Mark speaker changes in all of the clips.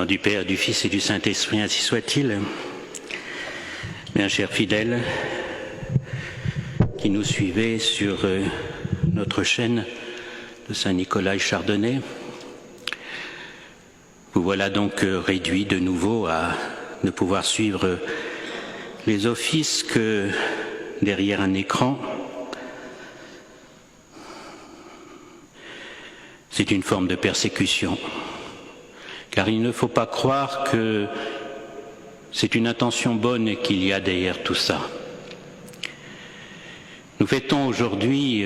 Speaker 1: nom du Père, du Fils et du Saint-Esprit, ainsi soit-il. Bien, chers fidèles, qui nous suivez sur notre chaîne de Saint-Nicolas et Chardonnay, vous voilà donc réduits de nouveau à ne pouvoir suivre les offices que derrière un écran. C'est une forme de persécution, car il ne faut pas croire que c'est une intention bonne qu'il y a derrière tout ça. Nous fêtons aujourd'hui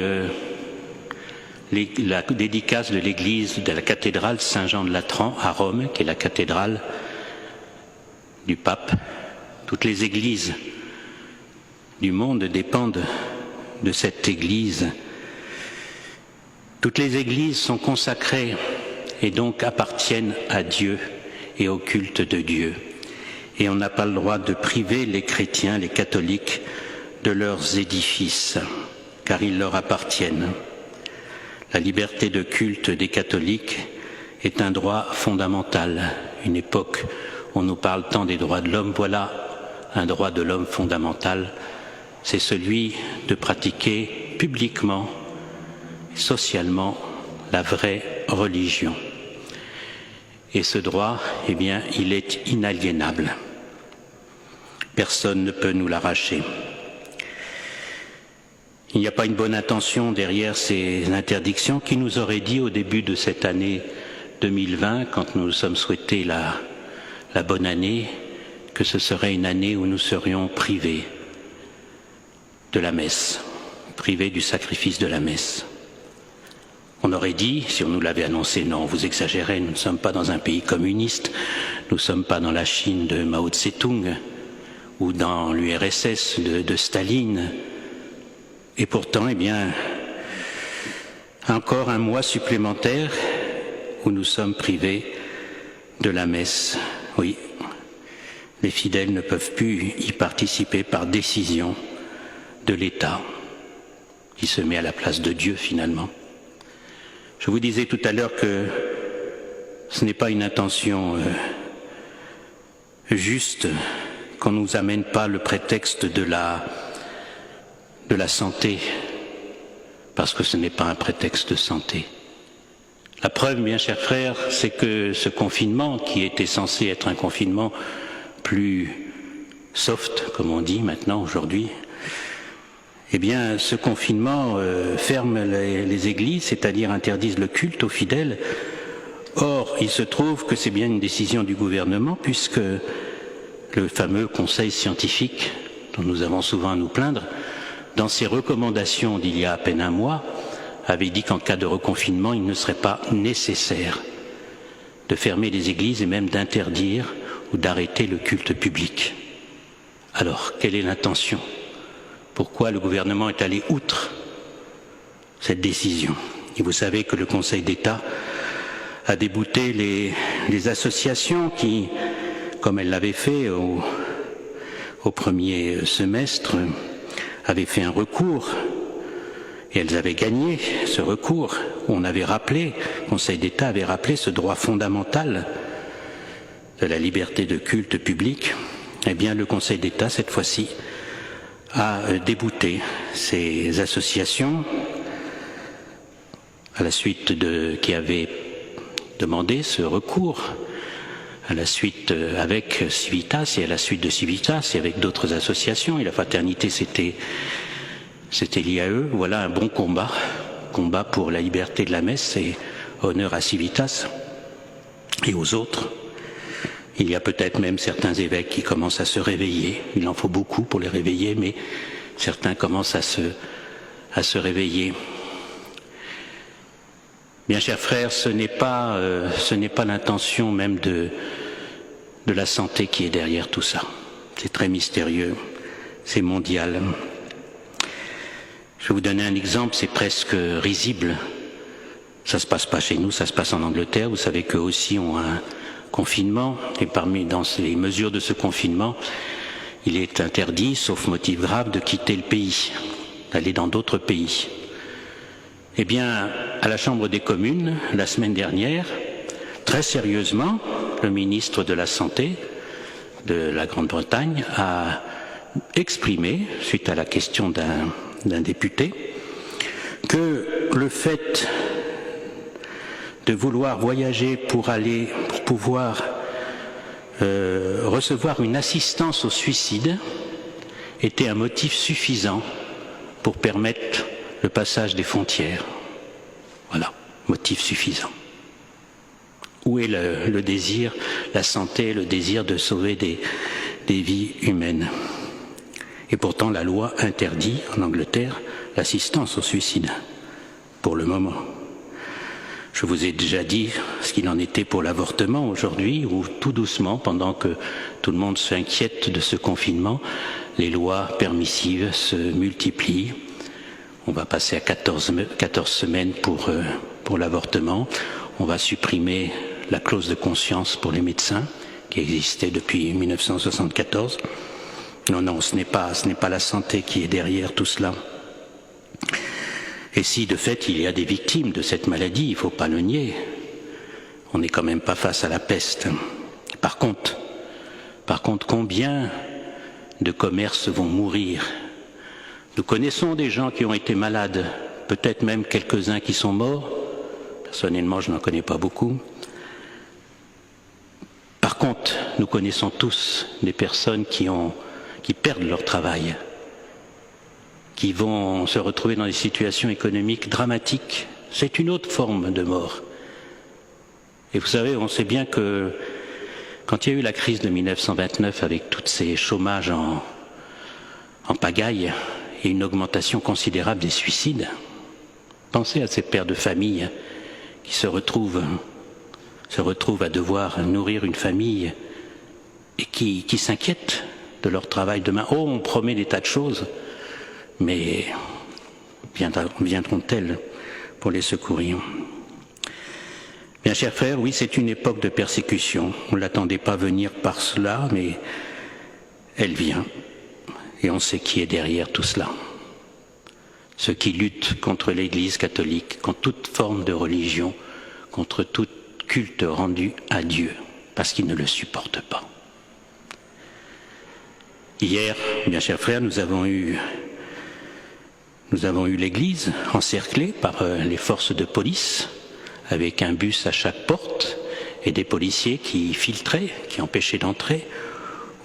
Speaker 1: la dédicace de l'église de la cathédrale Saint-Jean de Latran à Rome, qui est la cathédrale du pape. Toutes les églises du monde dépendent de cette église. Toutes les églises sont consacrées et donc appartiennent à Dieu et au culte de Dieu. Et on n'a pas le droit de priver les chrétiens, les catholiques, de leurs édifices, car ils leur appartiennent. La liberté de culte des catholiques est un droit fondamental. Une époque où on nous parle tant des droits de l'homme, voilà un droit de l'homme fondamental, c'est celui de pratiquer publiquement, socialement, la vraie religion. Et ce droit, eh bien, il est inaliénable. Personne ne peut nous l'arracher. Il n'y a pas une bonne intention derrière ces interdictions. Qui nous aurait dit au début de cette année 2020, quand nous nous sommes souhaités la bonne année, que ce serait une année où nous serions privés de la messe, privés du sacrifice de la messe. On aurait dit, si on nous l'avait annoncé, non, vous exagérez, nous ne sommes pas dans un pays communiste, nous ne sommes pas dans la Chine de Mao Tse-tung ou dans l'URSS de Staline. Et pourtant, eh bien, encore un mois supplémentaire où nous sommes privés de la messe. Oui, les fidèles ne peuvent plus y participer par décision de l'État, qui se met à la place de Dieu finalement. Je vous disais tout à l'heure que ce n'est pas une intention juste qu'on ne nous amène pas le prétexte de la santé, parce que ce n'est pas un prétexte de santé. La preuve, bien chers frères, c'est que ce confinement, qui était censé être un confinement plus soft, comme on dit maintenant aujourd'hui, eh bien, ce confinement ferme les églises, c'est-à-dire interdise le culte aux fidèles. Or, il se trouve que c'est bien une décision du gouvernement, puisque le fameux conseil scientifique, dont nous avons souvent à nous plaindre, dans ses recommandations d'il y a à peine un mois, avait dit qu'en cas de reconfinement, il ne serait pas nécessaire de fermer les églises et même d'interdire ou d'arrêter le culte public. Alors, quelle est l'intention ? Pourquoi le gouvernement est allé outre cette décision? Et vous savez que le Conseil d'État a débouté les associations qui, comme elle l'avait fait au premier semestre, avaient fait un recours et elles avaient gagné ce recours. On avait rappelé, le Conseil d'État avait rappelé ce droit fondamental de la liberté de culte public. Eh bien, le Conseil d'État, cette fois-ci, a débouté ces associations à la suite qui avaient demandé ce recours, à la suite avec Civitas et à la suite de Civitas et avec d'autres associations, et la fraternité c'était lié à eux. Voilà un bon combat pour la liberté de la messe, et honneur à Civitas et aux autres. Il y a peut-être même certains évêques qui commencent à se réveiller. Il en faut beaucoup pour les réveiller, mais certains commencent à se réveiller. Bien chers frères, ce n'est pas l'intention même de la santé qui est derrière tout ça. C'est très mystérieux, c'est mondial. Je vais vous donner un exemple, c'est presque risible. Ça ne se passe pas chez nous, ça se passe en Angleterre. Vous savez qu'eux aussi ont un confinement, et dans les mesures de ce confinement, il est interdit, sauf motif grave, de quitter le pays, d'aller dans d'autres pays. Eh bien, à la Chambre des communes, la semaine dernière, très sérieusement, le ministre de la Santé de la Grande-Bretagne a exprimé, suite à la question d'un député, que le fait de vouloir voyager pour pouvoir recevoir une assistance au suicide était un motif suffisant pour permettre le passage des frontières. Voilà, motif suffisant. Où est le désir, la santé, le désir de sauver des vies humaines? Et pourtant, la loi interdit, en Angleterre, l'assistance au suicide, pour le moment. Je vous ai déjà dit ce qu'il en était pour l'avortement aujourd'hui, où tout doucement, pendant que tout le monde s'inquiète de ce confinement, les lois permissives se multiplient. On va passer à 14 semaines pour l'avortement. On va supprimer la clause de conscience pour les médecins, qui existait depuis 1974. Non, ce n'est pas la santé qui est derrière tout cela. Et si de fait il y a des victimes de cette maladie, il ne faut pas le nier, on n'est quand même pas face à la peste. Par contre, combien de commerces vont mourir? Nous connaissons des gens qui ont été malades, peut-être même quelques-uns qui sont morts. Personnellement, je n'en connais pas beaucoup. Par contre, nous connaissons tous des personnes qui perdent leur travail, qui vont se retrouver dans des situations économiques dramatiques. C'est une autre forme de mort. Et vous savez, on sait bien que quand il y a eu la crise de 1929 avec tous ces chômages en pagaille et une augmentation considérable des suicides, pensez à ces pères de famille qui se retrouvent à devoir nourrir une famille et qui s'inquiètent de leur travail demain. Oh, on promet des tas de choses, mais viendront-elles pour les secourir? Bien, chers frères, oui, c'est une époque de persécution. On ne l'attendait pas venir par cela, mais elle vient. Et on sait qui est derrière tout cela. Ceux qui luttent contre l'Église catholique, contre toute forme de religion, contre tout culte rendu à Dieu, parce qu'ils ne le supportent pas. Hier, bien chers frères, nous avons eu l'Église encerclée par les forces de police, avec un bus à chaque porte et des policiers qui filtraient, qui empêchaient d'entrer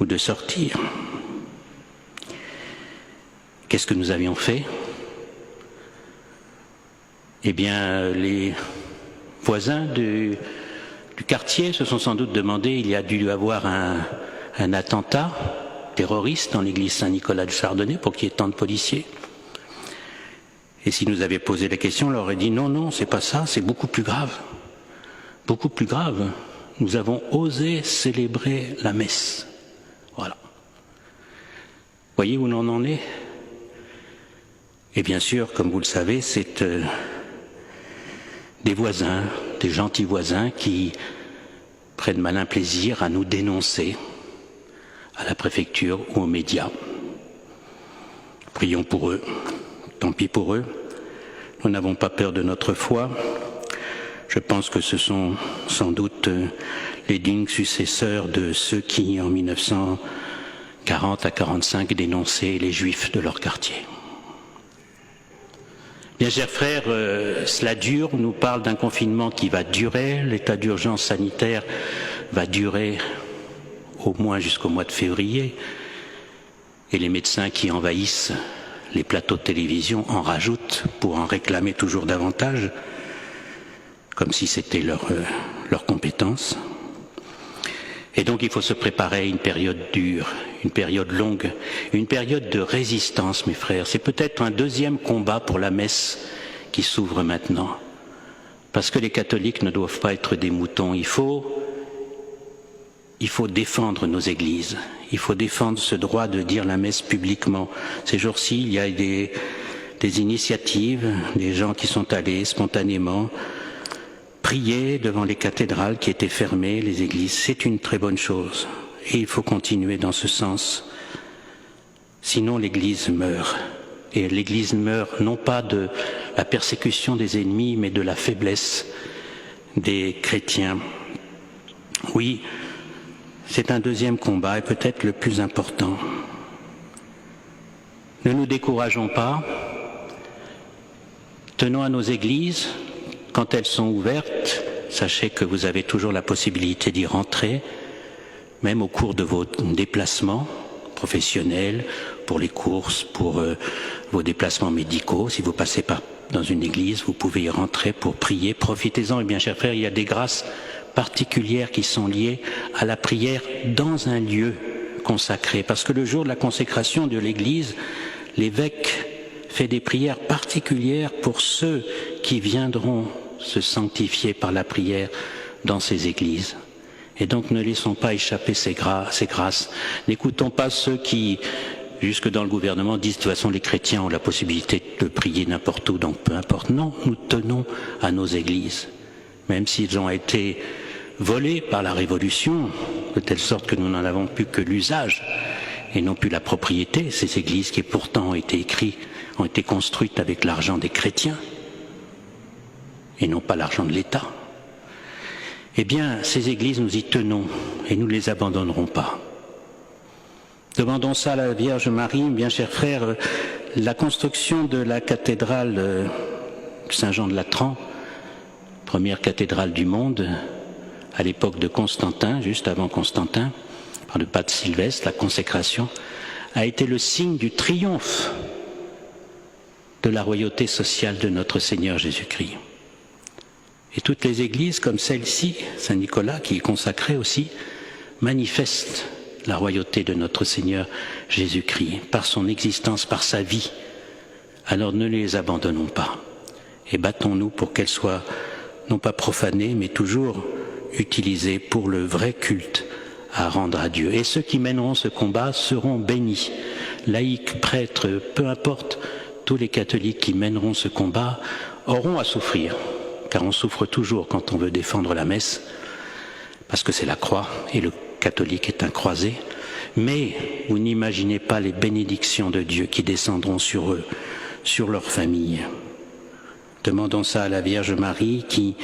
Speaker 1: ou de sortir. Qu'est-ce que nous avions fait? Eh bien, les voisins du quartier se sont sans doute demandé, il y a dû avoir un attentat terroriste dans l'église Saint-Nicolas de Chardonnay pour qu'il y ait tant de policiers. Et s'ils nous avaient posé la question, on leur aurait dit non, c'est pas ça, c'est beaucoup plus grave. Beaucoup plus grave. Nous avons osé célébrer la messe. Voilà. Voyez où l'on en est? Et bien sûr, comme vous le savez, c'est des voisins, des gentils voisins qui prennent malin plaisir à nous dénoncer à la préfecture ou aux médias. Prions pour eux. Tant pis pour eux. Nous n'avons pas peur de notre foi. Je pense que ce sont sans doute les dignes successeurs de ceux qui, en 1940 à 1945, dénonçaient les Juifs de leur quartier. Bien, chers frères, cela dure. On nous parle d'un confinement qui va durer. L'état d'urgence sanitaire va durer au moins jusqu'au mois de février. Et les médecins qui envahissent les plateaux de télévision en rajoutent pour en réclamer toujours davantage, comme si c'était leur compétence. Et donc il faut se préparer à une période dure, une période longue, une période de résistance, mes frères. C'est peut-être un deuxième combat pour la messe qui s'ouvre maintenant. Parce que les catholiques ne doivent pas être des moutons. Il faut défendre nos églises. Il faut défendre ce droit de dire la messe publiquement. Ces jours-ci, il y a des initiatives, des gens qui sont allés spontanément prier devant les cathédrales qui étaient fermées, les églises. C'est une très bonne chose. Et il faut continuer dans ce sens. Sinon, l'Église meurt. Et l'Église meurt non pas de la persécution des ennemis, mais de la faiblesse des chrétiens. Oui, c'est un deuxième combat et peut-être le plus important. Ne nous décourageons pas, tenons à nos églises, quand elles sont ouvertes, sachez que vous avez toujours la possibilité d'y rentrer, même au cours de vos déplacements professionnels, pour les courses, pour vos déplacements médicaux. Si vous passez par dans une église, vous pouvez y rentrer pour prier. Profitez-en, et bien chers frères, il y a des grâces particulières qui sont liées à la prière dans un lieu consacré. Parce que le jour de la consécration de l'église, l'évêque fait des prières particulières pour ceux qui viendront se sanctifier par la prière dans ces églises. Et donc ne laissons pas échapper ces grâces. N'écoutons pas ceux qui, jusque dans le gouvernement, disent de toute façon les chrétiens ont la possibilité de prier n'importe où, donc peu importe. Non, nous tenons à nos églises, même s'ils ont été volés par la Révolution, de telle sorte que nous n'en avons plus que l'usage et non plus la propriété. Ces églises qui pourtant ont été construites avec l'argent des chrétiens et non pas l'argent de l'État. Eh bien, ces églises, nous y tenons et nous ne les abandonnerons pas. Demandons ça à la Vierge Marie, bien chers frères. La construction de la cathédrale Saint-Jean de Latran, première cathédrale du monde, à l'époque de Constantin, juste avant Constantin, par le pape Sylvestre, la consécration, a été le signe du triomphe de la royauté sociale de notre Seigneur Jésus-Christ. Et toutes les églises comme celle-ci, Saint-Nicolas, qui est consacrée aussi, manifestent la royauté de notre Seigneur Jésus-Christ, par son existence, par sa vie. Alors ne les abandonnons pas et battons-nous pour qu'elles soient non pas profanées, mais toujours utilisées pour le vrai culte à rendre à Dieu. Et ceux qui mèneront ce combat seront bénis. Laïcs, prêtres, peu importe, tous les catholiques qui mèneront ce combat auront à souffrir. Car on souffre toujours quand on veut défendre la messe, parce que c'est la croix, et le catholique est un croisé. Mais vous n'imaginez pas les bénédictions de Dieu qui descendront sur eux, sur leur famille. Demandons ça à la Vierge Marie, qui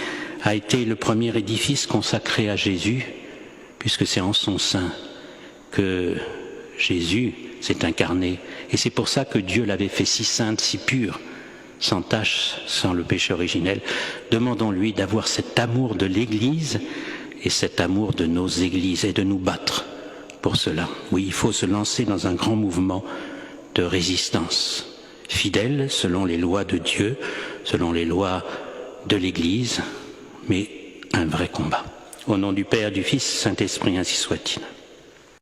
Speaker 1: a été le premier édifice consacré à Jésus, puisque c'est en son sein que Jésus s'est incarné. Et c'est pour ça que Dieu l'avait fait si sainte, si pure, sans tache, sans le péché originel. Demandons-lui d'avoir cet amour de l'Église et cet amour de nos églises et de nous battre pour cela. Oui, il faut se lancer dans un grand mouvement de résistance, fidèle selon les lois de Dieu, selon les lois de l'Église, mais un vrai combat. Au nom du Père, du Fils, Saint-Esprit, ainsi soit-il.